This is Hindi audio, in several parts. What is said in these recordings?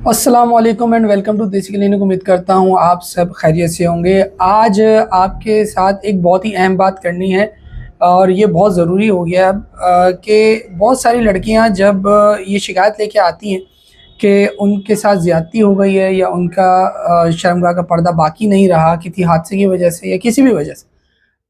अस्सलाम वालेकुम एंड वेलकम टू देसी क्लिनिक। उम्मीद करता हूँ आप सब खैरियत से होंगे। आज आपके साथ एक बहुत ही अहम बात करनी है और ये बहुत ज़रूरी हो गया अब कि बहुत सारी लड़कियाँ जब ये शिकायत लेके आती हैं कि उनके साथ ज़्यादती हो गई है या उनका शर्मगाह का पर्दा बाकी नहीं रहा किसी हादसे की वजह से या किसी भी वजह से।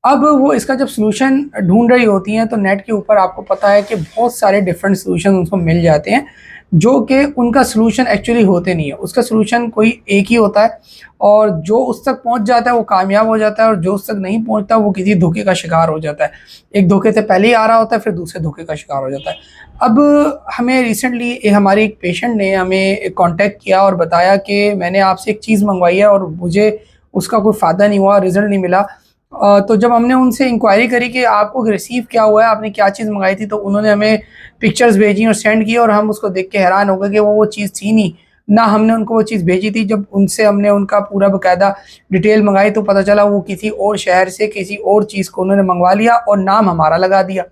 अब वो इसका जब सॉल्यूशन ढूंढ रही होती हैं तो नेट के ऊपर आपको पता है कि बहुत सारे डिफरेंट सॉल्यूशन उनको मिल जाते हैं जो कि उनका सॉल्यूशन एक्चुअली होते नहीं है। उसका सॉल्यूशन कोई एक ही होता है और जो उस तक पहुंच जाता है वो कामयाब हो जाता है और जो उस तक नहीं पहुंचता वो किसी धोखे का शिकार हो जाता है। एक धोखे से पहले ही आ रहा होता है फिर दूसरे धोखे का शिकार हो जाता है। अब हमें रिसेंटली हमारी एक पेशेंट ने हमें कांटेक्ट किया और बताया कि मैंने आपसे एक चीज़ मंगवाई है और मुझे उसका कोई फ़ायदा नहीं हुआ, रिज़ल्ट नहीं मिला। तो जब हमने उनसे इंक्वायरी करी कि आपको रिसीव क्या हुआ है, आपने क्या चीज़ मंगाई थी, तो उन्होंने हमें पिक्चर्स भेजी और सेंड की और हम उसको देख के हैरान हो गए कि वो चीज़ थी नहीं, ना हमने उनको वो चीज़ भेजी थी। जब उनसे हमने उनका पूरा बाकायदा डिटेल मंगाई तो पता चला वो किसी और शहर से किसी और चीज़ को उन्होंने मंगवा लिया और नाम हमारा लगा दिया।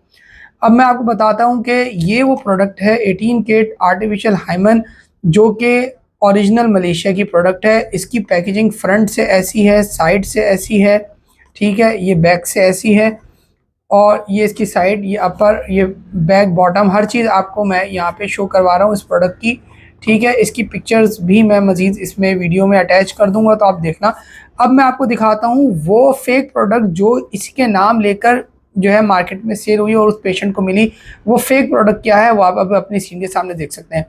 अब मैं आपको बताता हूँ कि ये वो प्रोडक्ट है 18 केट आर्टिफिशियल हाइमन, जो कि ओरिजिनल मलेशिया की प्रोडक्ट है। इसकी पैकेजिंग फ्रंट से ऐसी है, साइड से ऐसी है, ठीक है, ये बैक से ऐसी है और ये इसकी साइड, ये अपर, ये बैक, बॉटम, हर चीज़ आपको मैं यहाँ पे शो करवा रहा हूँ इस प्रोडक्ट की। ठीक है, इसकी पिक्चर्स भी मैं मज़ीद इसमें वीडियो में अटैच कर दूंगा तो आप देखना। अब मैं आपको दिखाता हूँ वो फेक प्रोडक्ट जो इसके नाम लेकर जो है मार्केट में सेल हुई और उस पेशेंट को मिली। वो फेक प्रोडक्ट क्या है वो आप अब अपनी स्क्रीन के सामने देख सकते हैं।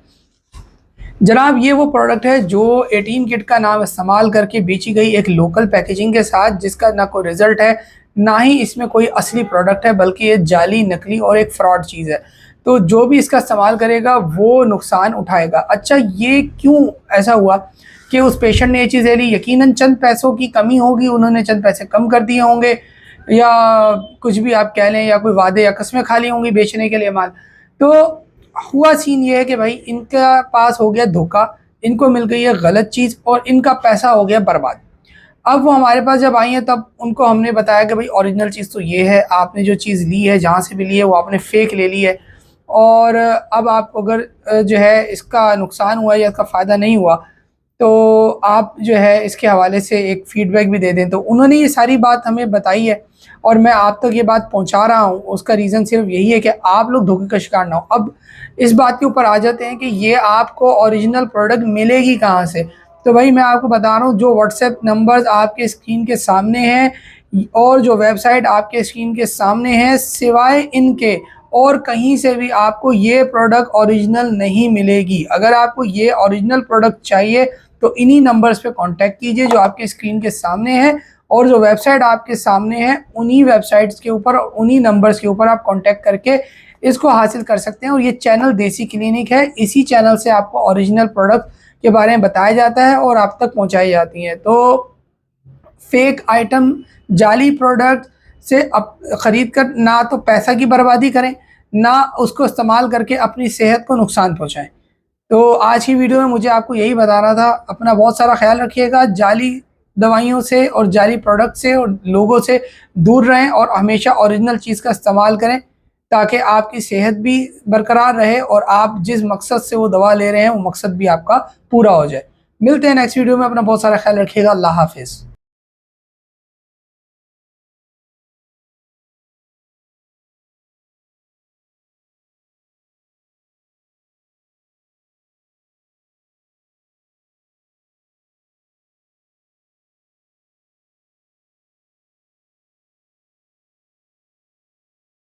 जनाब, ये वो प्रोडक्ट है जो 18 किट का नाम इस्तेमाल करके बेची गई एक लोकल पैकेजिंग के साथ, जिसका ना कोई रिजल्ट है ना ही इसमें कोई असली प्रोडक्ट है, बल्कि ये जाली, नकली और एक फ्रॉड चीज़ है। तो जो भी इसका इस्तेमाल करेगा वो नुकसान उठाएगा। अच्छा, ये क्यों ऐसा हुआ कि उस पेशेंट ने ये चीज़ ले ली? यकीनन चंद पैसों की कमी होगी, उन्होंने चंद पैसे कम कर दिए होंगे या कुछ भी आप कह लें, या कोई वादे या कस्में खा ली होंगी बेचने के लिए माल। तो हुआ सीन ये है कि भाई इनका पास हो गया धोखा, इनको मिल गई है गलत चीज़ और इनका पैसा हो गया बर्बाद। अब वो हमारे पास जब आई हैं तब उनको हमने बताया कि भाई ओरिजिनल चीज़ तो ये है, आपने जो चीज़ ली है जहाँ से भी ली है वो आपने फ़ेक ले ली है और अब आपको अगर जो है इसका नुकसान हुआ या इसका फ़ायदा नहीं हुआ तो आप जो है इसके हवाले से एक फ़ीडबैक भी दे दें। तो उन्होंने ये सारी बात हमें बताई है और मैं आप तक ये बात पहुंचा रहा हूं। उसका रीज़न सिर्फ यही है कि आप लोग धोखे का शिकार ना हो। अब इस बात के ऊपर आ जाते हैं कि ये आपको ओरिजिनल प्रोडक्ट मिलेगी कहाँ से। तो भाई मैं आपको बता रहा हूँ, जो व्हाट्सएप नंबर्स आपके स्क्रीन के सामने हैं और जो वेबसाइट आपके स्क्रीन के सामने है, सिवाय इनके और कहीं से भी आपको ये प्रोडक्ट ओरिजिनल नहीं मिलेगी। अगर आपको ये ओरिजिनल प्रोडक्ट चाहिए तो इन्हीं नंबर्स पे कांटेक्ट कीजिए जो आपके स्क्रीन के सामने है, और जो वेबसाइट आपके सामने है उन्हीं वेबसाइट्स के ऊपर, उन्हीं नंबर्स के ऊपर आप कांटेक्ट करके इसको हासिल कर सकते हैं। और ये चैनल देसी क्लिनिक है, इसी चैनल से आपको ओरिजिनल प्रोडक्ट के बारे में बताया जाता है और आप तक पहुंचाई जाती हैं। तो फेक आइटम, जाली प्रोडक्ट से ख़रीद कर ना तो पैसा की बर्बादी करें, ना उसको इस्तेमाल करके अपनी सेहत को नुकसान पहुंचाएं। तो आज की वीडियो में मुझे आपको यही बता रहा था। अपना बहुत सारा ख्याल रखिएगा, जाली दवाइयों से और जाली प्रोडक्ट से और लोगों से दूर रहें और हमेशा ओरिजिनल चीज़ का इस्तेमाल करें ताकि आपकी सेहत भी बरकरार रहे और आप जिस मकसद से वो दवा ले रहे हैं वो मकसद भी आपका पूरा हो जाए। मिलते हैं नेक्स्ट वीडियो में। अपना बहुत सारा ख्याल रखिएगा। अल्लाह हाफिज़।